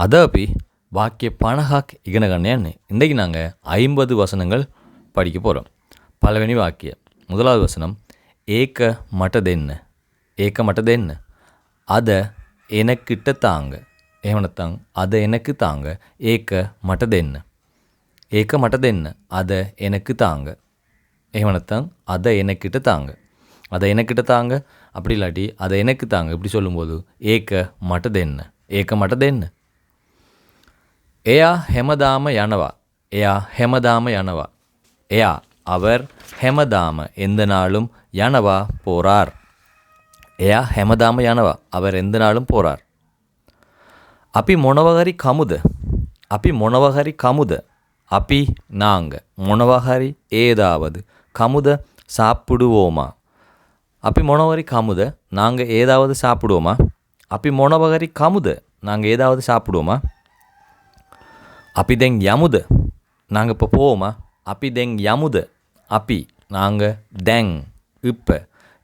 අද අපි වාක්‍ය 50ක් ඉගෙන ගන්න යන්නේ. இன்றைக்கு நாங்கள் 50 வசனங்கள் படிக்க போகிறோம். பலවෙනි වාක්‍යය. முதலாவது வசனம் ඒක මට දෙන්න. ඒක මට දෙන්න. අද එනකිට තාංග. එහෙම නැත්නම් අද එනක තාංග. ඒක මට දෙන්න. ඒක මට දෙන්න. අද එනක තාංග. එහෙම නැත්නම් අද එනකිට තාංග. අද එනකිට තාංග அப்படி இல்லாட்டி அதை எனக்கு தாங்க இப்படி சொல்லும்போது ඒක මට දෙන්න. ඒක මට දෙන්න. එයා හැමදාම යනවා. එයා හැමදාම යනවා. එයා அவர் හැමදාම எந்த நாளும் යනවා போறார். එයා හැමදාම යනවා. அவர் எந்த நாளும் போறார். අපි මොනවහරි කමුද? අපි මොනවහරි කමුද? අපි நாங்க මොනවහරි ஏதாவது கமுத சாப்பிடுவோமா? අපි මොනවහරි කමුද? நாங்க ஏதாவது சாப்பிடுவோமா? අපි මොනවහරි කමුද? நாங்க ஏதாவது சாப்பிடுவோமா? අපි දැන් යමුද? நாங்க இப்போ போவோமா? අපි දැන් යමුද? අපි நாங்க දැන් இப்ப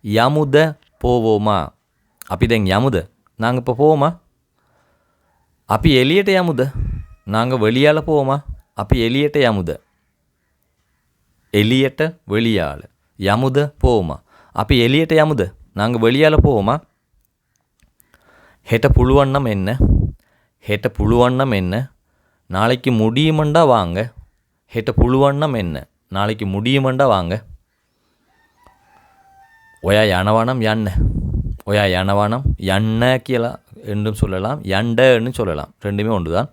යමුද போவோமா? අපි දැන් යමුද? நாங்க இப்போ போவோமா? අපි එළියට යමුද? நாங்க வெளியால போவோமா? අපි එළියට යමුද? එළියට வெளியால යමුද போவோமா? අපි එළියට යමුද? நாங்க வெளியால போவோமா? හෙට පුළුවන් නම් එන්න. හෙට පුළුවන් නම් එන්න. நாளைக்கு முடியுமண்டா வாங்க. හෙට පුළුවන් නම් එන්න. நாளைக்கு முடியுமண்டா வாங்க. ඔයා යනවා නම් යන්න. ඔයා යනවා නම් යන්න කියලා என்றும் சொல்லலாம். යන්න சொல்லலாம். ரெண்டுமே ஒன்றுதான்.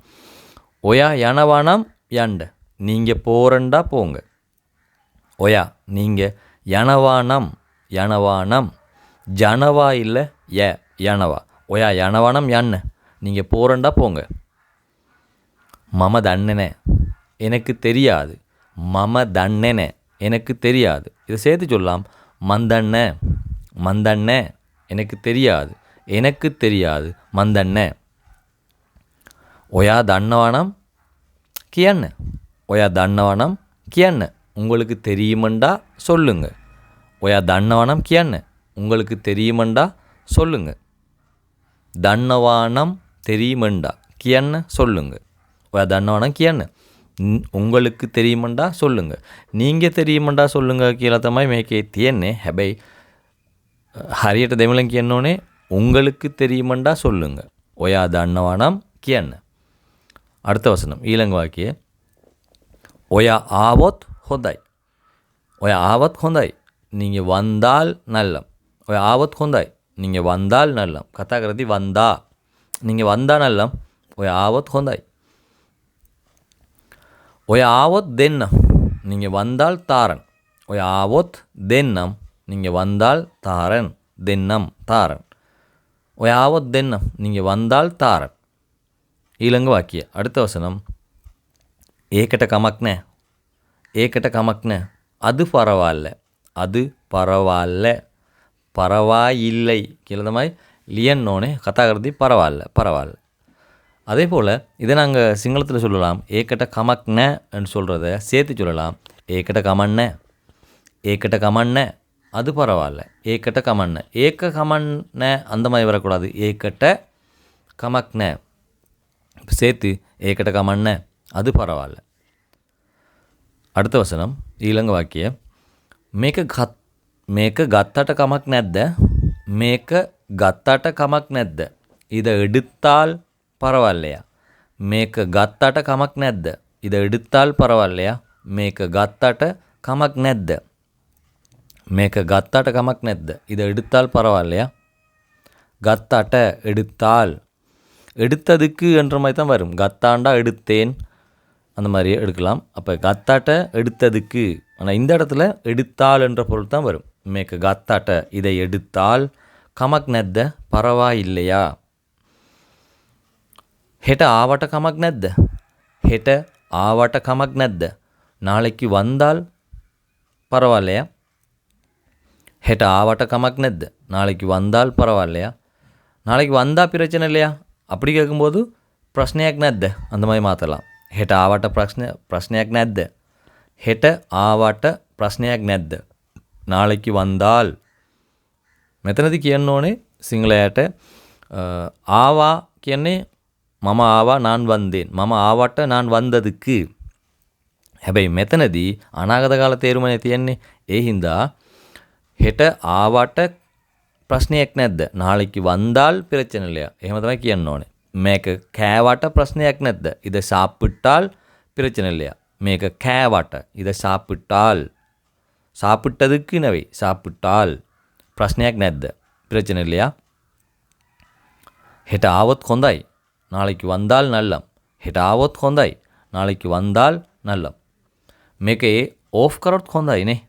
ඔයා යනවා නම් යන්න. நீங்க போறண்டா போங்க. ඔයා நீங்க යනවා නම් යනවා නම් ජනවා இல்லை යනවා. ඔයා යනවා නම් යන්න. நீங்க போறண்டா போங்க. මම දන්නේ නැහැ. எனக்கு தெரியாது. මම දන්නේ නැහැ. எனக்கு தெரியாது. இதை சேர்த்து சொல்லலாம். மந்தண்ணே மந்தண்ணே எனக்கு தெரியாது. எனக்கு தெரியாது மந்தண்ணே. ඔයා දන්නවා නම් කියන්න. ඔයා දන්නවා නම් කියන්න. உங்களுக்கு தெரியுமண்டா சொல்லுங்க. ඔයා දන්නවා නම් කියන්න. உங்களுக்கு தெரியுமண்டா சொல்லுங்க. දන්නවා නම් தெரியுமண்டா කියන්න சொல்லுங்க. ඔයා දන්නවා නම් කියන්න. உங்களுக்கு தெரியுமண்டா சொல்லுங்க. நீங்கள் தெரியுமண்டா சொல்லுங்க කියලා තමයි මේකේ තියෙන්නේ. හැබැයි හරියට දෙමළෙන් කියන්න ඕනේ உங்களுக்கு தெரியுமண்டா சொல்லுங்க. ඔයා දන්නවා නම් කියන්න. அடுத்த வசனம் ඊළඟ වාක්‍යය. ඔයා ආවොත් හොඳයි. ඔයා ආවොත් හොඳයි. நீங்கள் வந்தால் நல்லம். ඔයා ආවොත් හොඳයි. நீங்கள் வந்தால் நல்லம். කතා කරද්දී වන්දා. நீங்கள் வந்தா நல்லம். ඔයා ආවොත් හොඳයි. ඔයා ආවොත් දෙන්නම්. நீங்கள் வந்தால் தாரன். ඔයා ආවොත් දෙන්නම්. நீங்கள் வந்தால் தாரன். දෙන්නම් தாரன். ඔයා ආවොත් දෙන්නම්. நீங்கள் வந்தால் தாரன். ඊළඟ වාක්‍යය. அடுத்த வசனம். ඒකට කමක් නැහැ. ඒකට කමක් නැහැ. அது பரவாயில்ல. அது பரவாயில்ல. பரவாயில்லை කියලා තමයි லியன் ஓனே கதா கருதி பரவாயில்ல பரவாயில்ல. அதே போல் இதை நாங்கள் சிங்களத்தில் சொல்லலாம். ஏக்கட்ட கமக்ன என்று சொல்கிறத சேர்த்து சொல்லலாம். ஏக்கட்ட கமண்ண ஏக்கட்ட கமண்ண அது பரவாயில்ல. ஏக்கட்ட கமண்ண ஏக்க கமண்ண அந்த மாதிரி வரக்கூடாது. ஏக்கட்ட கமக்ன சேர்த்து ஏக்கட்ட கமண்ண அது பரவாயில்ல. அடுத்த வசனம் ඊළඟ වාක්‍යය. මේක ගත්තට කමක් නැද්ද? මේක ගත්තට කමක් නැද්ද? இதை எடுத்தால் பரவாயில்லையா? මේක ගත්තට කමක් නැද්ද? இதை எடுத்தால் பரவாயில்லையா? මේක ගත්තට කමක් නැද්ද? මේක ගත්තට කමක් නැද්ද? இதை எடுத்தால் பரவாயில்லையா? ගත්තට எடுத்தால் எடுத்ததுக்கு என்ற மாதிரி தான் வரும். கத்தாண்டா எடுத்தேன் அந்த மாதிரி எடுக்கலாம். அப்போ கத்தாட்ட எடுத்ததுக்கு. ஆனால் இந்த இடத்துல எடுத்தால் என்ற பொருள் தான் வரும். මේක ගත්තට இதை எடுத்தால் කමක් නැද්ද? பரவாயில்லையா? හෙට ආවට කමක් නැද්ද? හෙට ආවට කමක් නැද්ද? நாளைக்கு வந்தால் பரவாயில்லையா? හෙට ආවට කමක් නැද්ද? நாளைக்கு வந்தால் பரவாயில்லையா? நாளைக்கு வந்தா பிரச்சனை இல்லையா? அப்படி கேட்கும்போது பிரச்சனைයක් නැද්ද? அந்த மாதிரி மாற்றலாம். හෙට ආවට ප්‍රශ්නයක් නැද්ද? හෙට ආවට ප්‍රශ්නයක් නැද්ද? நாளைக்கு வந்தால். මෙතනදී කියන්න ඕනේ සිංහලයට ආවා කියන්නේ මම ආවා நான் වන්දෙන්. මම ආවට நான் වන්දதுக்கு. හැබැයි මෙතනදී අනාගත කාල තේරුමනේ තියෙන්නේ. ඒ හින්දා හෙට ආවට ප්‍රශ්නයක් නැද්ද? நாளைக்கு வந்தால் பிரச்சனை இல்லையா? එහෙම තමයි කියන්න ඕනේ. මේක කෑවට ප්‍රශ්නයක් නැද්ද? இதை சாப்பிட்டால் பிரச்சனை இல்லையா? මේක කෑවට இதை சாப்பிட்டால் சாப்பிட்டதுக்கு නෙවෙයි சாப்பிட்டால் ප්‍රශ්නයක් නැද්ද? பிரச்சனை இல்லையா? හෙට ආවොත් හොඳයි. நாளைக்கு வந்தால் நல்லம். හෙට ආවොත් හොඳයි. நாளைக்கு வந்தால் நல்லம். මේකේ ඕෆ් කරොත් හොඳයි නේ.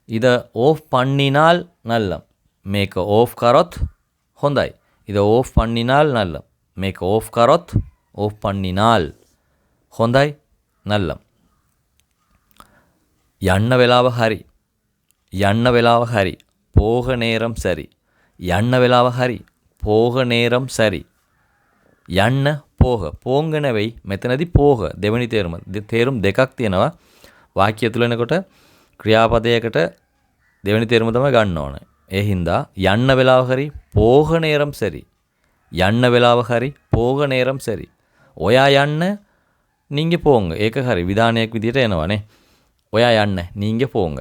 இத ඕෆ් பண்ணினால் நல்லம். මේක ඕෆ් කරොත් හොඳයි. இத ඕෆ් பண்ணினால் நல்லம். මේක ඕෆ් කරොත් ඕෆ් பண்ணினால் හොඳයි நல்லம். යන්න වෙලාව හරි. යන්න වෙලාව හරි. போக நேரம் சரி. යන්න වෙලාව හරි. போக நேரம் சரி. යන්න පෝහ පෝංග නෙවෙයි මෙතනදී පෝහ දෙවෙනි තේරුම. තේරුම් දෙකක් තියෙනවා. වාක්‍ය තුල එනකොට ක්‍රියාපදයකට දෙවෙනි තේරුම තමයි ගන්න ඕනේ. ඒ හින්දා යන්න වෙලාව හරි போக நேரம் சரி. යන්න වෙලාව හරි போக நேரம் சரி. ඔයා යන්න நீங்க போங்க. ඒක හරි විධානයක් විදියට එනවනේ. ඔයා යන්න நீங்க போங்க.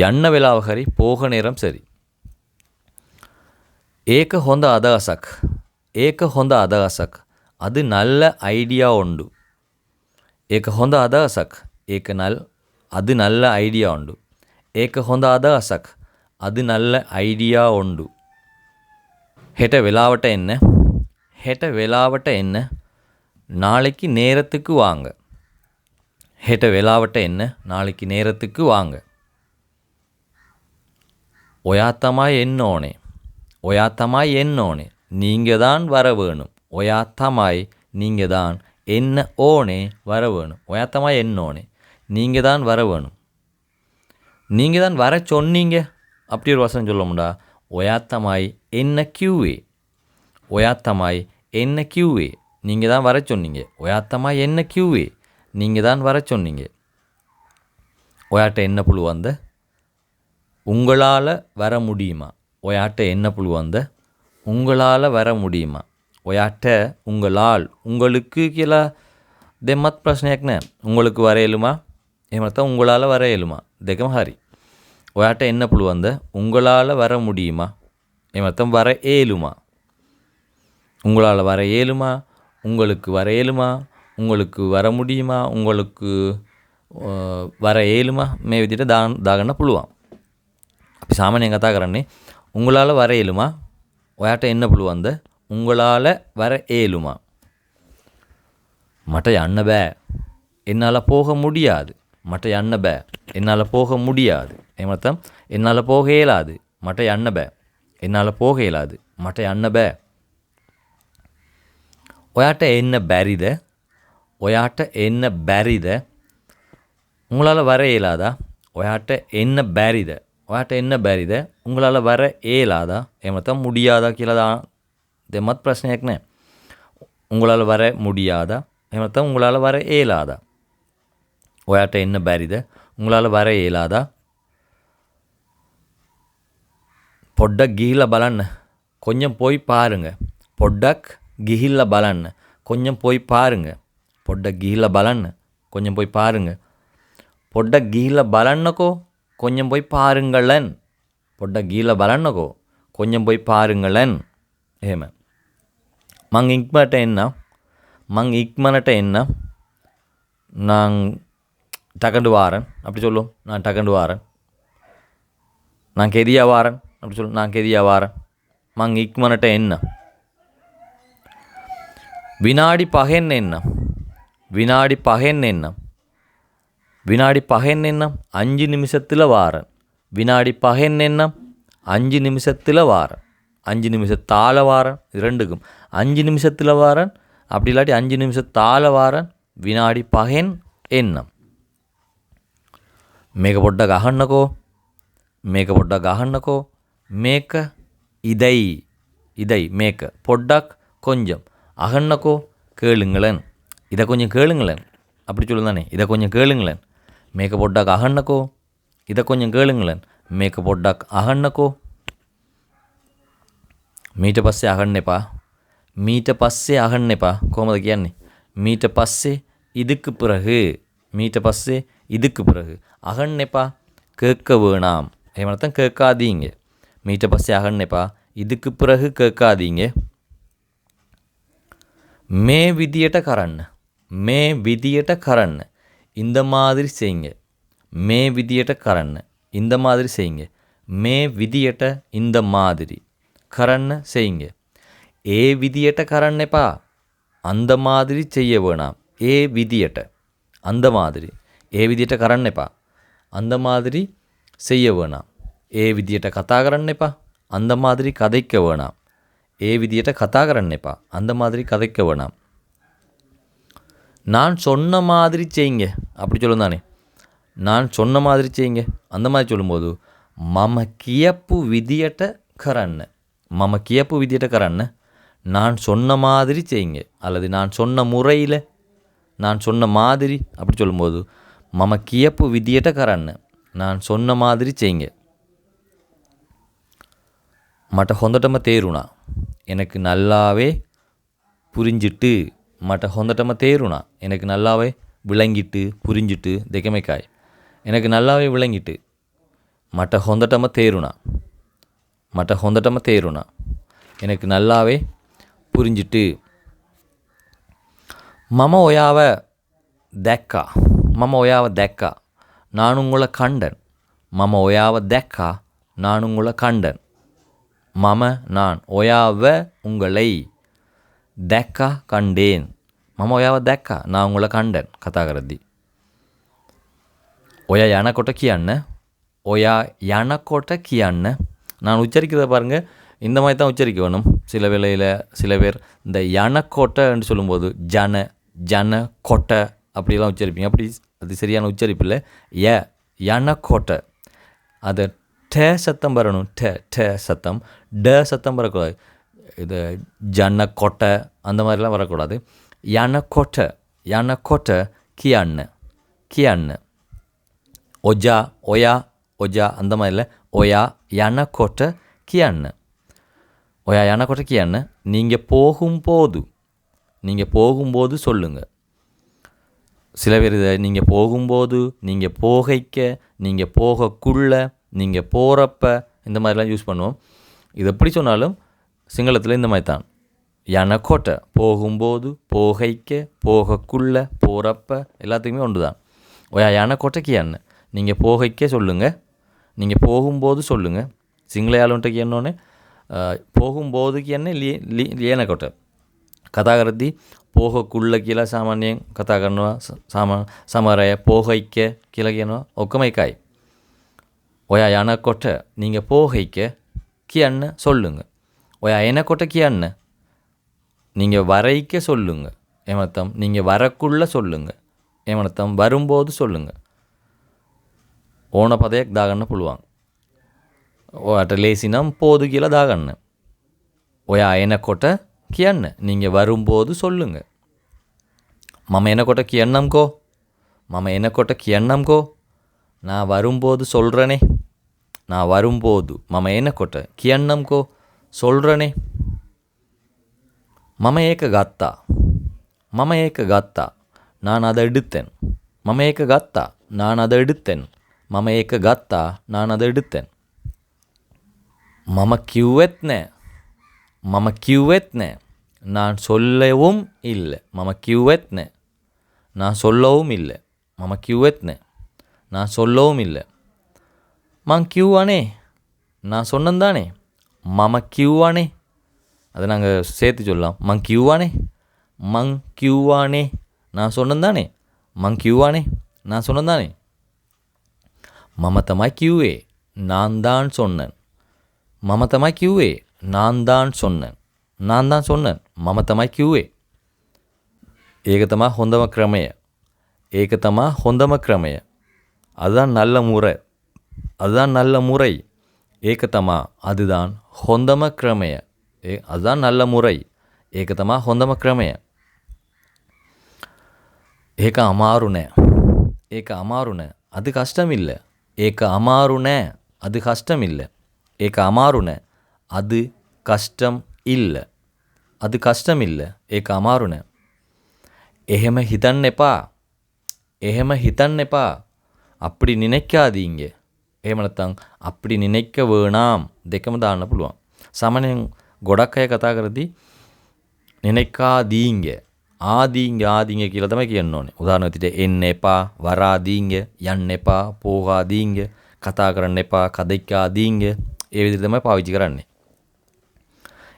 යන්න වෙලාව හරි போக நேரம் சரி. ඒක හොඳ අදහසක්. ඒක හොඳ අදහසක්. அது நல்ல ஐடியா உண்டு. ඒක හොඳ අදහසක්. அது நல்ல ஐடியா உண்டு. ඒක හොඳ අදහසක්. அது நல்ல ஐடியா உண்டு. හෙට වෙලාවට එන්න. හෙට වෙලාවට එන්න. நாளைக்கு நேரத்துக்கு வாங்க. හෙට වෙලාවට එන්න. நாளைக்கு நேரத்துக்கு வாங்க. ඔයා තමයි එන්න ඕනේ. ඔයා තමයි එන්න ඕනේ. நீங்க தான் வர வேணும். ඔයා තමයි நீங்க தான் එන්න ඕනේ வர வேணும். ඔයා තමයි එන්න ඕනේ. நீங்க தான் வர வேணும். நீங்க தான் வர சொன்னீங்க. அப்படி ஒரு வசனம் சொல்லும்டா. ඔයා තමයි එන්න කිව්වේ. ඔයා තමයි එන්න කිව්වේ. நீங்க தான் வர சொன்னீங்க. ඔයා තමයි එන්න කිව්වේ. நீங்க தான் வர சொன்னீங்க. ඔයාට එන්න පුළුවන්ද? உங்களால வர முடியுமா? ඔයාට එන්න පුළුවන්ද? உங்களால வர முடியுமா? ඔයාට உங்களால் உங்களுக்கு කියලා දෙමත් ප්‍රශ්නයක් නෑ. உங்களுக்கு வர இயலுமா? එහෙම නැත්නම් உங்களால வர இயலுமா? දෙකම හරි. ඔයාට එන්න පුළුවන්ද? உங்களால வர முடியுமா? එහෙම නැත්නම් வர இயலுமா? உங்களால வர இயலுமா? உங்களுக்கு வர இயலுமா? உங்களுக்கு வர முடியுமா? உங்களுக்கு வர இயலுமா? මේ විදිහට දාගන්න පුළුවන්. අපි සාමාන්‍යයෙන් කතා කරන්නේ උங்களால வர இயலுமா? ඔයාට එන්න පුළුවන්ද? උங்களால வர இயலுமா? මට යන්න බෑ. එන්නාல போக முடியாது. මට යන්න බෑ. එන්නාல போக முடியாது. එහෙම නැත්නම් එන්නාல போக இயலாது. මට යන්න බෑ. එන්නාல போக இயலாது. මට යන්න බෑ. ඔයාට එන්න බැරිද? ඔයාට එන්න බැරිද? உங்களால வர இயலாதா? ඔයාට එන්න බැරිද? ඔයාට එන්න බැරිද? උங்களால வர இயலாதா? එහෙම නැත්නම් முடியாதா කියලා දෙමත් ප්‍රශ්නයක් නෑ. උங்களால வர முடியாதா? එහෙම නැත්නම් උங்களால வர இயலாதா? ඔයාට එන්න බැරිද? උங்களால வர இயலாதா? පොඩ්ඩක් ගිහිල්ලා බලන්න. கொஞ்சம் போய் பாருங்க. පොඩ්ඩක් ගිහිල්ලා බලන්න. கொஞ்சம் போய் பாருங்க. පොඩ්ඩක් ගිහිල්ලා බලන්න. கொஞ்சம் போய் பாருங்க. පොඩ්ඩක් ගිහිල්ලා බලන්නකෝ. கொஞ்சம் போய் பாருங்களேன். පොඩ්ඩක් ගිහිල්ලා බලන්නකෝ. கொஞ்சம் போய் பாருங்களேன். එහෙම. මං ඉක්මනට එන්න. මං ඉක්මනට එන්න. நான் டக்கண்டு வாரன். அப்படி சொல்லும். நான் டக்கண்டு வாரன். நான் கெதியா வாரன். அப்படி சொல்லும். நான் கெதியா வாரன். මං ඉක්මනට එන්න. විනාඩි 5න් එන්න. විනාඩි 5න් එන්න. வினாடி 5න් එන්නම් 5 நிமிஷத்துல வாரன். வினாடி 5න් එන්නම් 5 நிமிஷத்துல வாரன். 5 நிமிஷத்தால வாரன். இது ரெண்டுக்கும் 5 நிமிஷத்துல வாரன். அப்படி இல்லாட்டி 5 நிமிஷத்தால வாரன். வினாடி 5න් එන්නම්. මේක පොඩ්ඩක් අහන්නකෝ. මේක පොඩ්ඩක් අහන්නකෝ. මේක இதை இதை මේක පොඩ්ඩක් கொஞ்சம் அகන්නக்கோ கேளுங்களேன். இதை கொஞ்சம் கேளுங்களேன். அப்படி சொல்லுதானே. இதை கொஞ்சம் கேளுங்களேன். මේක පොඩ්ඩක් අහන්නකෝ. இதை கொஞ்சம் கேளுங்களேன். මේක පොඩ්ඩක් අහන්නකෝ. මීට පස්සේ අහන්න එපා. මීට පස්සේ අහන්න එපා. කොහොමද කියන්නේ? මීට පස්සේ இதுக்கு பிறகு. මීට පස්සේ இதுக்கு பிறகு. අහන්න එපා. கேட்க வேணாம். එහෙම නැත්නම් கேட்காதீங்க. මීට පස්සේ අහන්න එපා. இதுக்கு பிறகு கேட்காதீங்க. මේ විදියට කරන්න. මේ විදියට කරන්න. இந்த மாதிரி செய்யுங்க. මේ විදියට කරන්න. இந்த மாதிரி செய்யுங்க. මේ විදියට இந்த மாதிரி කරන්න செய்யுங்க. ඒ විදියට කරන්න එපා. அந்த மாதிரி செய்ய வேணாம். ඒ විදියට. அந்த மாதிரி. ඒ විදියට කරන්න එපා. அந்த மாதிரி செய்ய வேணாம். ඒ විදියට කතා කරන්න එපා. அந்த மாதிரி கதைக்க வேணாம். ඒ විදියට කතා කරන්න එපා. அந்த மாதிரி கதைக்க வேணாம். நான் சொன்ன மாதிரி செய்யுங்க. அப்படி சொல்லும் தானே. நான் சொன்ன மாதிரி செய்யுங்க. அந்த மாதிரி சொல்லும்போது මම කියපු විදියට කරන්න. මම කියපු විදියට කරන්න. நான் சொன்ன மாதிரி செய்யுங்க. அல்லது நான் சொன்ன முறையில் நான் சொன்ன மாதிரி அப்படி சொல்லும்போது මම කියපු විදියට කරන්න. நான் சொன்ன மாதிரி செய்யுங்க. මට හොඳටම තේරුණා. எனக்கு நல்லாவே புரிஞ்சிட்டு. මට හොඳටම තේරුණා. எனக்கு நல்லாவே விளங்கிட்டு புரிஞ்சிட்டு දෙකම එකයි. எனக்கு நல்லாவே விளங்கிட்டு. මට හොඳටම තේරුණා. මට හොඳටම තේරුණා. எனக்கு நல்லாவே புரிஞ்சிட்டு. මම ඔයාව දැක්කා. මම ඔයාව දැක්කා. நான் உங்களை கண்டேன். මම ඔයාව දැක්කා. நான் உங்களை கண்டேன். මම நான் ඔයාව உங்களை දැක්කා කණ්ඩේන්. මම ඔයාව දැක්කා. நான் உங்களை கண்டேன். කතා කරද්දී. ඔයා යනකොට කියන්න. ඔයා යනකොට කියන්න. நான் உச்சரிக்கிறத பாருங்கள். இந்த மாதிரி தான் உச்சரிக்க வேணும். சில வேளையில் சில பேர் இந்த யனக்கோட்டைன்னு சொல்லும்போது ஜன ஜன கொட்டை அப்படிலாம் உச்சரிப்பீங்க. அப்படி அது சரியான உச்சரிப்பு இல்லை. யனக்கோட்டை. அதை டே சத்தம் வரணும். டே சத்தம். சத்தம் வரக்கூடாது. இது ஜன கொட்டை அந்த மாதிரிலாம் வரக்கூடாது. யனக்கோட்டை. யனக்கோட்டை கியான்னு. கியான்னு. ஒஜா ஒயா ஒஜா அந்த மாதிரி இல்லை. ஒயா யனக்கோட்டை கியான்னு. ஒயா யனக்கோட்டை கியான்னு. நீங்கள் போகும்போது. நீங்கள் போகும்போது சொல்லுங்கள். சில பேர் இதை நீங்கள் போகும்போது, நீங்கள் போகைக்க, நீங்கள் போகக்குள்ள, நீங்கள் போகிறப்ப இந்த மாதிரிலாம் யூஸ் பண்ணுவோம். இது எப்படி சொன்னாலும் சிங்களத்தில் இந்த மாதிரி தான். யனக்கோட்டை போகும்போது, போகைக்க, போகக்குள்ள, போகிறப்ப எல்லாத்துக்குமே ஒன்று தான். ஒயா யனக்கோட்டை கியான்னு. நீங்கள் போகைக்க சொல்லுங்கள். நீங்கள் போகும்போது சொல்லுங்கள். සිංහල යාළුවන්ට කියන්න ඕනේ போகும்போது කියන්නේ ලියනකොට. කතා කරද්දී පෝහකුල්ල කියලා සාමාන්‍යයෙන් කතා කරනවා. සමහර අය පෝහයික කියලා කියනවා. ඔක්කොම එකයි. ඔයා යනකොට நீங்கள் போகைக்க කියන්න சொல்லுங்க. ඔයා එනකොට කියන්න. நீங்கள் வரைக்க சொல்லுங்க. එහෙම නැත්නම් நீங்கள் வரக்குள்ள சொல்லுங்க. එහෙම නැත්නම් வரும்போது சொல்லுங்க. ඕන පදයක් දාගන්න පුළුවන්. ඔයාට ලේසි නම් போது කියලා දාගන්න. ඔයා එනකොට කියන්න. நீங்கள் வரும்போது சொல்லுங்க. මම එනකොට කියන්නම්කෝ. මම එනකොට කියන්නම්කෝ. நான் வரும்போது சொல்கிறனே. நான் வரும்போது. මම එනකොට කියන්නම්කෝ. சொல்கிறனே. මම ඒක ගත්තා. මම ඒක ගත්තා. நான் அதை எடுத்தேன். මම ඒක ගත්තා. நான் அதை எடுத்தேன். මම ඒක ගත්තා. நான் அதை எடுத்தேன். මම කිව්වෙත් නෑ. මම කිව්වෙත් නෑ. நான் சொல்லவும் இல்லை. මම කිව්වෙත් නෑ. நான் சொல்லவும் இல்லை. මම කිව්වෙත් නෑ. நான் சொல்லவும் இல்லை. මං කිව්වනේ. நான் சொன்னந்தானே. මම කිව්වනේ. அதை நாங்கள் சேர்த்து சொல்லலாம். மங் கியூவானே. மங் கியூவானே. நான் சொன்னந்தானே. மங் கியூவானே. நான் சொன்னந்தானே. මම තමයි කිව්වේ. நான் தான் சொன்னேன். මම තමයි කිව්වේ. நான் தான் சொன்னேன். நான் தான் சொன்னேன். මම තමයි කිව්වේ. ඒක තමයි හොඳම ක්‍රමය. ඒක තමයි හොඳම ක්‍රමය. அதுதான் நல்ல முறை. அதுதான் நல்ல முறை. ඒක තමයි அதுதான் හොඳම ක්‍රමය. அதுதான் நல்ல முறை. ඒක තමයි හොඳම ක්‍රමය. ඒක අමාරු නෑ. ඒක අමාරු නෑ. அது கஷ்டம் இல்லை. ඒක අමාරු නෑ. அது கஷ்டம் இல்லை. ඒක අමාරු නෑ. அது கஷ்டம் இல்லை. அது கஷ்டம் இல்லை ඒක අමාරු නෑ එහෙම හිතන්න එපා එහෙම හිතන්න එපා அப்படி நினைக்காதீங்க එහෙම නැත්නම් அப்படி நினைக்க வேணாம் දෙකම දාන්න පුළුවන් සාමාන්‍යයෙන් ගොඩක් අය කතා කරද්දී නිனைக்காதீங்க ආදීංග කියලා තමයි කියන්න ඕනේ. උදාහරණ විදිහට එන්න එපා, වරාදීංග, යන්න එපා, පෝගාදීංග, කතා කරන්න එපා, කදික්කාදීංග ඒ විදිහට තමයි පාවිච්චි කරන්නේ.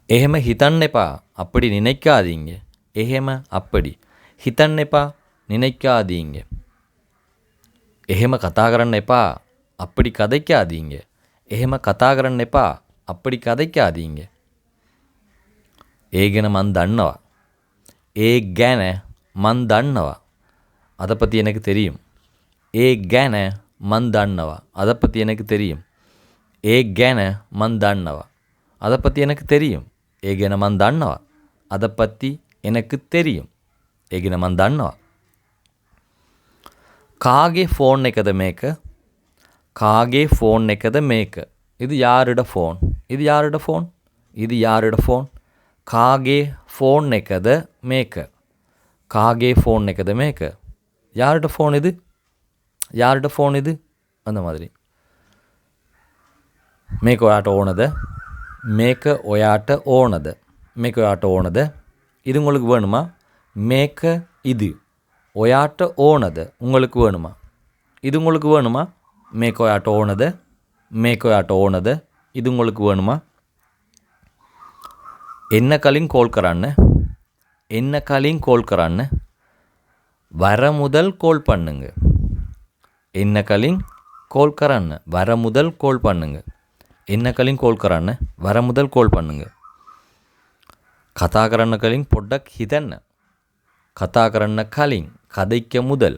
එහෙම හිතන්න එපා, அப்படி நினைக்காதீங்க. එහෙම அப்படி හිතන්න එපා, நினைக்காதீங்க. එහෙම කතා කරන්න එපා, அப்படி கதைக்காதீங்க. එහෙම කතා කරන්න එපා, அப்படி கதைக்காதீங்க. ඒ ගැන මන් දන්නවා. ඒ ගැන මන් දන්නවා. அதை பற்றி எனக்கு தெரியும். ඒ ගැන මන් දන්නවා. அதை பற்றி எனக்கு தெரியும். ඒ ගැන මන් දන්නවා. அதை பற்றி எனக்கு தெரியும். ඒ ගැන මන් දන්නවා. அதை பற்றி எனக்கு தெரியும். ඒ ගැන මන් දන්නවා. කාගේ ෆෝන් එකද මේක? කාගේ ෆෝන් එකද මේක? இது யாரோட ஃபோன்? இது யாரோட ஃபோன்? இது யாரோட ஃபோன்? කාගේ ෆෝන් එකද මේක? කාගේ ෆෝன் එකද මේක? யாரோட ஃபோன் இது? யாரோட ஃபோன் இது? அந்த மாதிரி. මේක ඔයාට ඕනද? මේක ඔයාට ඕනද? මේක ඔයාට ඕනද? இது உங்களுக்கு வேணுமா? මේක இது ඔයාට ඕනද? உங்களுக்கு வேணுமா? இது உங்களுக்கு வேணுமா? මේක ඔයාට ඕනද? මේක ඔයාට ඕනද? இது உங்களுக்கு வேணுமா? එන්න කලින් කෝල් කරන්න. එන්න කලින් කෝල් කරන්න. வர முதல் கோல் பண்ணுங்க. එන්න කලින් කෝල් කරන්න. வர முதல் கோல் பண்ணுங்க. එන්න කලින් කෝල් කරන්න. வர முதல் கோல் பண்ணுங்க. කතා කරන්න කලින් පොඩ්ඩක් හිතන්න. කතා කරන්න කලින් கதைக்க முதல்.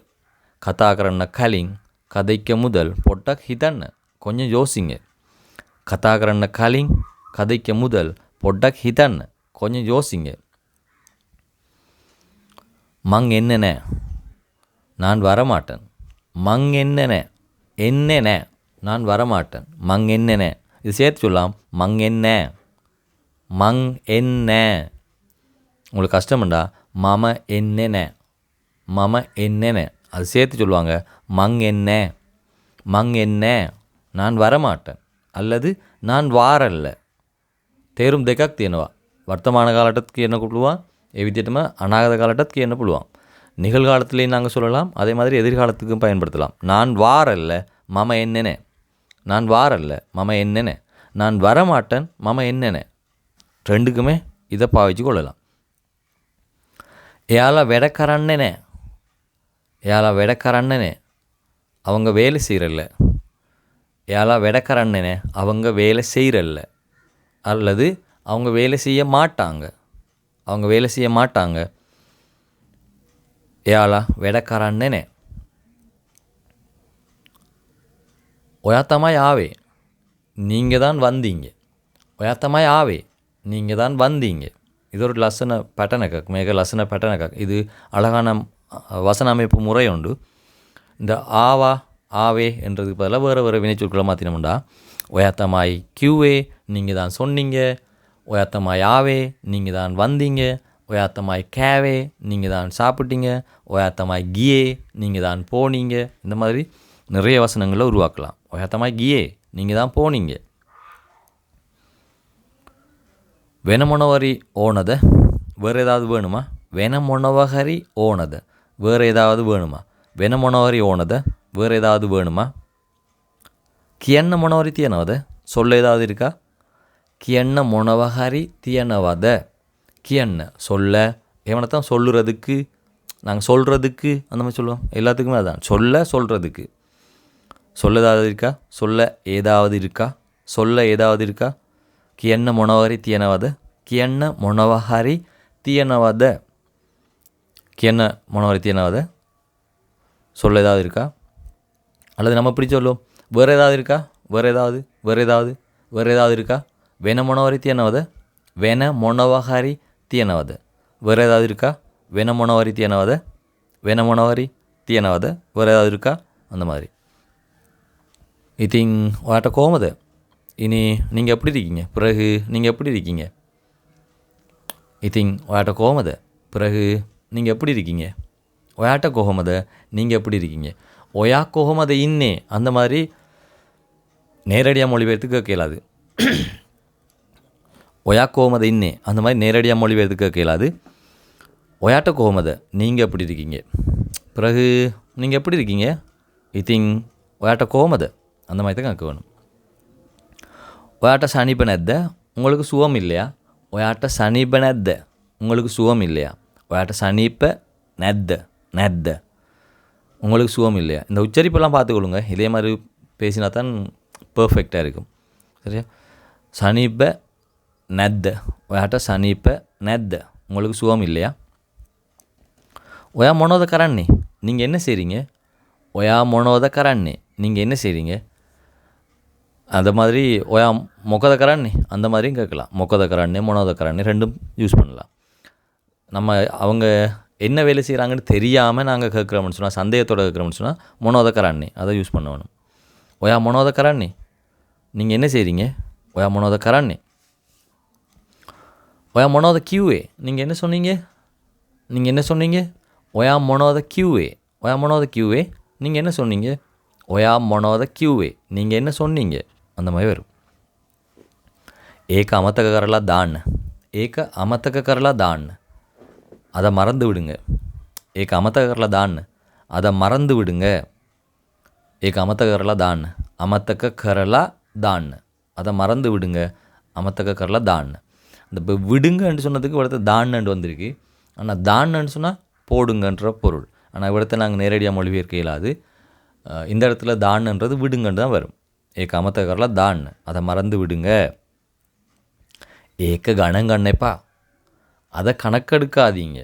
කතා කරන්න කලින් கதைக்க முதல் පොඩ්ඩක් හිතන්න. கொஞ்சம் யோசிங்க. කතා කරන්න කලින් கதைக்க முதல் පොඩ්ඩක් හිතන්න. கொஞ்சம் யோசிங்க. මං එන්නේ නැහැ. நான் வரமாட்டேன். மங் என்னென்ன என்னென்ன நான் வரமாட்டேன். மங் என்னென்ன இது சேர்த்து சொல்லலாம். மங் என்ன மங் என்ன. உங்களுக்கு கஷ்டம்டா மம என்னென்ன மம என்னென்ன அது சேர்த்து சொல்லுவாங்க. மங் என்ன மங் என்ன நான் வரமாட்டேன் அல்லது நான் வாரல்ல. තේරුම් දෙකක් තියෙනවා. වර්තමාන කාලයටත් කියන්න පුළුවන්. ඒ විදිහටම අනාගත කාලයටත් කියන්න පුළුවන්. நிகழ்காலத்திலேயும் நாங்கள் சொல்லலாம். அதே மாதிரி எதிர்காலத்துக்கும் பயன்படுத்தலாம். நான் வாரல்ல மம என்னென்ன. நான் வாரல்ல மம என்னென்ன. நான் வரமாட்டேன் மம என்னென்ன. ரெண்டுக்குமே இதை பாவிச்சு கொள்ளலாம். එයාලා වැඩ කරන්නේ නැහැ. එයාලා වැඩ කරන්නේ නැහැ. அவங்க வேலை செய்யறல்ல. එයාලා වැඩ කරන්නේ නැහැ. அவங்க வேலை செய்யறல்ல. அல்லது அவங்க வேலை செய்ய மாட்டாங்க. அவங்க வேலை செய்ய மாட்டாங்க. එයාලා වැඩ කරන්නේ නැහැ. ඔයා තමයි ආවේ. நீங்க தான் வந்தீங்க. ඔයා තමයි ආවේ. நீங்க தான் வந்தீங்க. இது ஒரு லசன பேட்டர்ன் එකක්. මේක ලස්සන පැටර්න් එකක්. இது அழகான வசன அமைப்பு முறை உண்டு. இந்த ஆவா ஆவே என்றதுக்கு பதிலாக வேறு வேறு வினைச்சொற்களை மாற்றினோம்டா ඔයා තමයි කිව්වේ நீங்கள் தான் சொன்னீங்க. ඔයා තමයි ආවේ நீங்கள் தான் வந்தீங்க. ඔයා තමයි කෑවේ நீங்கள் தான் சாப்பிட்டீங்க. ඔයා තමයි ගියේ நீங்கள் தான் போனீங்க. இந்த மாதிரி நிறைய வசனங்களை உருவாக்கலாம். ඔයා තමයි ගියේ நீங்கள் தான் போனீங்க. වෙන මොනවරි ඕනද? வேறு ஏதாவது வேணுமா? වෙන මොනවහරි ඕනද? வேறு ஏதாவது வேணுமா? වෙන මොනවරි ඕනද? வேறு ஏதாவது வேணுமா? කියන්න මොනවරි තියනවද? சொல்ல ஏதாவது இருக்கா? කියන්න මොනවහරි තියනවද? කියන්න சொல்ல ஏவனத்தான் சொல்லுறதுக்கு நாங்கள் சொல்கிறதுக்கு அந்த மாதிரி சொல்லுவோம். எல்லாத்துக்குமே அதான் சொல்ல சொல்கிறதுக்கு. சொல்ல ஏதாவது இருக்கா? சொல்ல ஏதாவது இருக்கா? சொல்ல ஏதாவது இருக்கா? කියන්න මොනවරි තියනවද? කියන්න මොනවහරි තියනවද? කියන්න මොනවරි තියනවද? சொல்ல ஏதாவது இருக்கா? அல்லது நம்ம இப்படி சொல்லுவோம். வேறு ஏதாவது இருக்கா? வேறு ஏதாவது வேறு ஏதாவது வேறு ஏதாவது இருக்கா? වෙන මොනවරි තියනවද? වෙන මොනවහරි තියනවද? வேறு ஏதாவது இருக்கா? වෙන මොනවරි තියනවද? වෙන මොනවරි තියනවද? வேறு ஏதாவது இருக்கா? அந்த மாதிரி. ඉතින් ඔයාට කොහමද? இனி நீங்கள் எப்படி இருக்கீங்க? பிறகு நீங்கள் எப்படி இருக்கீங்க? ඉතින් ඔයාට කොහොමද? பிறகு நீங்கள் எப்படி இருக்கீங்க? ඔයාට කොහොමද? நீங்கள் எப்படி இருக்கீங்க? ஒயா කොහොමද ඉන්නේ? அந்த மாதிரி நேரடியாக மொழிபெயர்த்து கேட்க இயலாது. ஒயா කොහොමද ඉන්නේ? அந்த மாதிரி நேரடியாக மொழிபெயர்த்து கேட்க இயலாது. ஒயாட்ட කොහොමද? நீங்கள் எப்படி இருக்கீங்க? பிறகு நீங்கள் எப்படி இருக்கீங்க? ඉතින් ඔයාට කොහොමද? அந்த மாதிரி தான் கேட்க வேணும். ඔයාට සනීප නැද්ද? உங்களுக்கு சுகம் இல்லையா? ඔයාට සනීප නැද්ද? உங்களுக்கு சுகம் இல்லையா? ඔයාට சனீப்ப නැද්ද? නැද්ද? உங்களுக்கு சுகம் இல்லையா? இந்த உச்சரிப்பெல்லாம் பார்த்துக்கொள்ளுங்க. இதே மாதிரி பேசினா தான் பர்ஃபெக்டாக இருக்கும். சரியா? சனீப்ப නැද්ද? ඔයාට சனீப்ப නැද්ද? உங்களுக்கு சுகம் இல்லையா? ඔයා මොනවද කරන්නේ? நீங்கள் என்ன செய்கிறீங்க? ඔයා මොනවද කරන්නේ? நீங்கள் என்ன செய்கிறீங்க? அந்த மாதிரி ஒயா மொக்கத கரான்னே அந்த மாதிரியும் கேட்கலாம். மொக்கத கரான்னே மொனோத கரான்னே ரெண்டும் யூஸ் பண்ணலாம். நம்ம அவங்க என்ன வேலை செய்கிறாங்கன்னு தெரியாமல் நாங்கள் கேட்குறோம்னு சொன்னால், சந்தேகத்தோடு கேட்குறோம்னு சொன்னால் மொனோத கரான்னே அதை யூஸ் பண்ண வேணும். ஒயா மொனோத கரான்னே நீங்கள் என்ன செய்கிறீங்க? ஒயா மொனோத கரான்னே. ஒயா மொனோத கியூஏ நீங்கள் என்ன சொன்னீங்க? நீங்கள் என்ன சொன்னீங்க? ஒயா மொனோத கியூஏ. ஒயா மொனோத கியூஏ நீங்கள் என்ன சொன்னீங்க? ஒயா மொனோத கியூஏ நீங்கள் என்ன சொன்னீங்க? அந்த மாதிரி வரும். ஏக அமத்தக கரலா தான். ஏக அமத்தக கரலா தான். அதை மறந்து விடுங்க. ஏக அமத்தக கரலா தான். அதை மறந்து விடுங்க. ஏக அமத்தக கரலா தான். அமத்தக கரலா தான். அதை மறந்து விடுங்க. அமத்தக கரலா தான். இந்த இப்போ விடுங்கன்னு சொன்னதுக்கு இவ்வளோத்த தான்னு வந்திருக்கு. ஆனால் தான்னு சொன்னால் போடுங்கன்ற பொருள். ஆனால் இவ்வளோத்த நாங்கள் நேரடியாக மொழிபெயர்க்க இயலாது. இந்த இடத்துல தான்ன்றது விடுங்கன்னு தான் வரும். ஏக அமத்தக கரலா தான். அதை மறந்து விடுங்க. ஏக கணங்கண்ணப்பா அதை கணக்கெடுக்காதீங்க.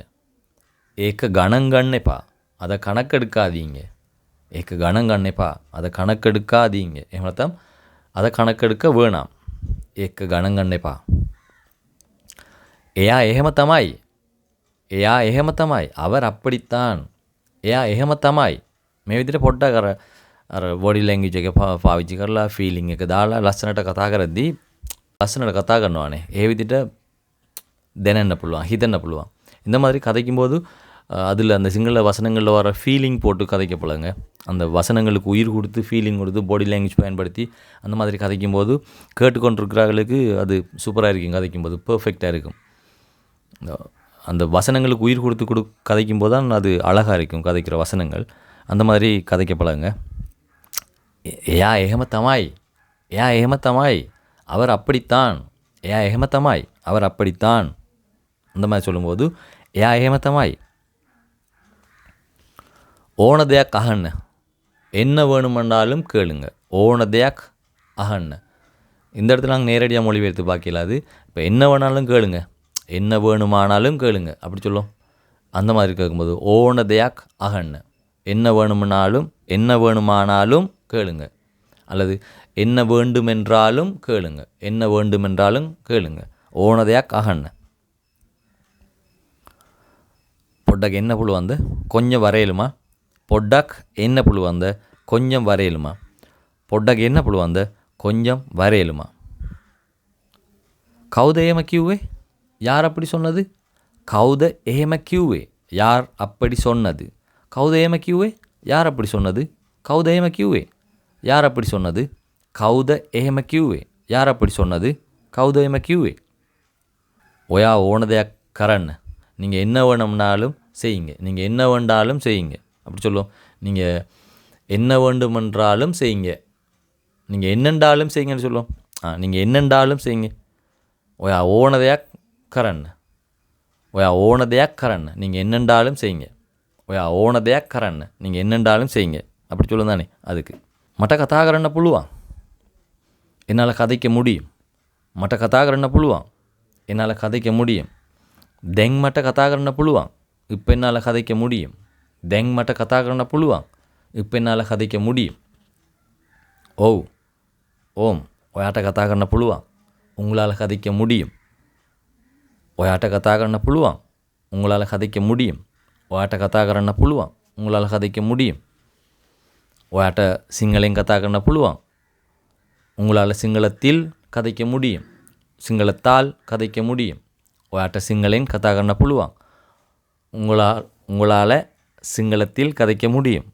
ஏக கணங்கண்ணப்பா அதை கணக்கெடுக்காதீங்க. ஏக கணங்கண்ணப்பா அதை கணக்கெடுக்காதீங்க. எவ்வளோத்தான் அதை கணக்கெடுக்க வேணாம். ஏக கணங்கண்ணப்பா. එයා එහෙම තමයි. එයා එහෙම තමයි. அவர் அப்படித்தான். එයා එහෙම තමයි. මේ විදිහට පොඩ්ඩක් අර බොඩි ලැන්ග්වේජ් එක පාවිච්චි කරලා ෆීලිං එක දාලා ලස්සනට කතා කරද්දී ලස්සනට කතා කරනවානේ. ඒ විදිහට දැනෙන්න පුළුවන්, හිතන්න පුළුවන්. இந்த மாதிரி கதைக்கும்போது அதில் அந்த சிங்கள வசனங்களில் வர ஃபீலிங் போட்டு கதைக்க பழங்க. அந்த வசனங்களுக்கு உயிர் கொடுத்து ஃபீலிங் கொடுத்து பாடி லாங்குவேஜ் பயன்படுத்தி அந்த மாதிரி கதைக்கும்போது கேட்டுக்கொண்டிருக்கிறவர்களுக்கு அது சூப்பராக இருக்கும். கதைக்கும்போது பர்ஃபெக்டாக இருக்கும். அந்த வசனங்களுக்கு உயிர் கொடுத்து கதைக்கும்போது தான் அது அழகாக இருக்கும். கதைக்கிற வசனங்கள் அந்த மாதிரி கதைக்க பழங்க. ஏயா එහෙම තමයි. ஏயா එහෙම තමයි. அவர் அப்படித்தான். ஏயா එහෙම තමයි. அவர் அப்படித்தான். அந்த மாதிரி சொல்லும்போது ஏயா එහෙම තමයි. ඕන දෙයක් අහන්න. என்ன வேணுமென்றாலும் கேளுங்க. ඕන දෙයක් අහන්න. இந்த இடத்துல நாங்கள் நேரடியாக மொழிபெயர்த்து பார்க்கலாது. இப்போ என்ன வேணாலும் கேளுங்க. என்ன வேணுமானாலும் கேளுங்க அப்படி சொல்லும். அந்த மாதிரி கேட்கும்போது ඕන දෙයක් අහන්න. என்ன வேணுமானாலும் கேளுங்க. அல்லது என்ன வேண்டுமென்றாலும் கேளுங்க. என்ன வேண்டுமென்றாலும் கேளுங்க. ඕන දෙයක් අහන්න. පොඩ්ඩක් එන්න පුළුවන්ද? கொஞ்சம் வரையலுமா? පොඩ්ඩක් එන්න පුළුවන්ද? கொஞ்சம் வரையலுமா? පොඩ්ඩක් එන්න පුළුවන්ද? கொஞ்சம் வரையலுமா? කවුද එහෙම කිව්වේ? யார் அப்படி சொன்னது? கௌத ஏம கியூவே யார் அப்படி சொன்னது? கௌத ஏம கியூவே யார் அப்படி சொன்னது? கௌத ஏம கியூவே யார் அப்படி சொன்னது? கௌத ஏம கியூவே யார் அப்படி சொன்னது? கௌத ஏம கியூவே. ஒயா ஓனதையா கரன். நீங்கள் என்ன வேணும்னாலும் செய்யுங்க. நீங்கள் என்ன வேண்டாலும் செய்யுங்க அப்படி சொல்லுவோம். நீங்கள் என்ன வேண்டுமென்றாலும் செய்யுங்க. நீங்கள் என்னென்றாலும் செய்யுங்கன்னு சொல்லுவோம். நீங்கள் என்னென்றாலும் செய்யுங்க. ஒயா ஓனதையா கரன். ஒயா ඕන දෙයක් කරන්න. நீங்கள் என்னென்றாலும் செய்யுங்க. ඔයා ඕන දෙයක් කරන්න. நீங்கள் என்னென்றாலும் செய்யுங்க அப்படி சொல்லும் தானே. அதுக்கு මට කතා කරන්න පුළුවන්. என்னால் கதைக்க முடியும். මට කතා කරන්න පුළුවන්. என்னால் கதைக்க முடியும். දැන් මට කතා කරන්න පුළුවන්. இப்போ என்னால் கதைக்க முடியும். දැන් මට කතා කරන්න පුළුවන්. இப்போ என்னால் கதைக்க முடியும். ඔව්. ஓம். ඔයාට කතා කරන්න පුළුවන්. உங்களால் கதைக்க முடியும். ඔයාට කතා කරන්න පුළුවන්. உங்களால் கதைக்க முடியும். ඔයාට කතා කරන්න පුළුවන්. உங்களால் கதைக்க முடியும். ඔයාට සිංහලෙන් කතා කරන්න පුළුවන්. உங்களால் சிங்களத்தில் கதைக்க முடியும். சிங்களத்தால் கதைக்க முடியும். ඔයාට සිංහලෙන් කතා කරන්න පුළුවන්. උங்களால සිංහලத்தில் கதைக்க முடியும்.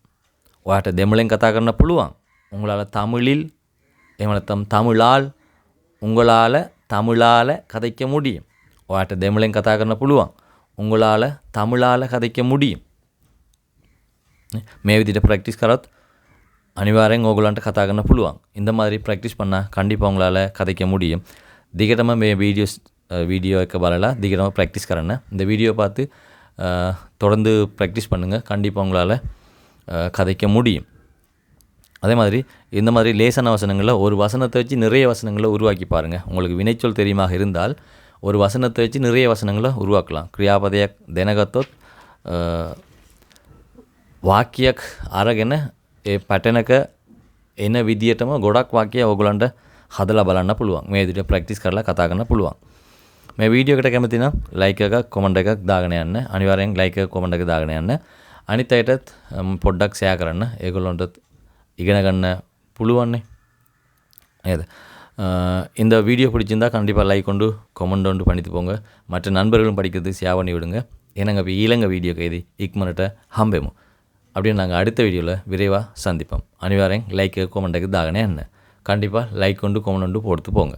ඔයාට දෙමළෙන් කතා කරන්න පුළුවන්. உங்களால தமிழில் එහෙම නැත්නම් தமிழால் உங்களால தமிழால கதைக்க முடியும். ඔයාට දෙමළෙන් කතා කරන්න පුළුවන්. உங்களால தமிழால கதைக்க முடியும். මේ විදිහට ප්‍රැක්ටිස් කරොත් අනිවාර්යෙන් ඕගොල්ලන්ට කතා කරන්න පුළුවන්. இந்த மாதிரி ப்ராக்டிஸ் பண்ணால் கண்டிப்பாக உங்களால் கதைக்க முடியும். திகட்டமாக வீடியோ එක බලලා திகட்டமாக ப்ராக்டிஸ் කරන්න. இந்த வீடியோ பார்த்து தொடர்ந்து ப்ராக்டிஸ் பண்ணுங்கள். கண்டிப்பாக உங்களால் கதைக்க முடியும். அதே மாதிரி இந்த மாதிரி லேசான வசனங்களில் ஒரு வசனத்தை வச்சு நிறைய வசனங்களை உருவாக்கி பாருங்கள். உங்களுக்கு வினைச்சொல் தெரியுமாக இருந்தால் ஒரு வசனத்தை வச்சு நிறைய வசனங்களை உருவாக்கலாம். ක්‍රියාපදයක් දැනගත්තොත් වාක්‍යයක් අරගෙන ඒ පැටර්නක එන විදියටම ගොඩක් වාක්‍ය ඕගොල්ලන්ට හදලා බලන්න පුළුවන්. මේ විදිහට ප්‍රැක්ටිස් කරලා කතා කරන්න පුළුවන්. මේ වීඩියෝ එකට කැමති නම් ලයික් එකක් කමෙන්ට් එකක් දාගෙන යන්න. අනිවාර්යෙන් ලයික් එක කමෙන්ට් එක දාගෙන යන්න. අනිත් අයටත් පොඩ්ඩක් ෂෙයා කරන්න. ඒගොල්ලන්ටත් ඉගෙන ගන්න පුළුවන්නේ. නේද? இந்த வீடியோ பிடிச்சிருந்தா கண்டிப்பாக லைக் கொண்டு கமெண்ட் கொண்டு பண்ணிட்டு போங்க. மற்ற நண்பர்களும் படிக்கிறதுக்கு ஷேர் பண்ணி விடுங்க. ஏன்னாங்க இப்போ ஈழங்க வீடியோ கைதி இக்மனட்ட ஹம்பேமோ அப்படின்னு நாங்கள் அடுத்த வீடியோவில் விரைவாக சந்திப்போம். அனிவாரம் லைக்கு கமெண்ட்டுக்கு தாகனே என்ன கண்டிப்பாக லைக் கொண்டு கமெண்ட் கொண்டு போடுத்து போங்க.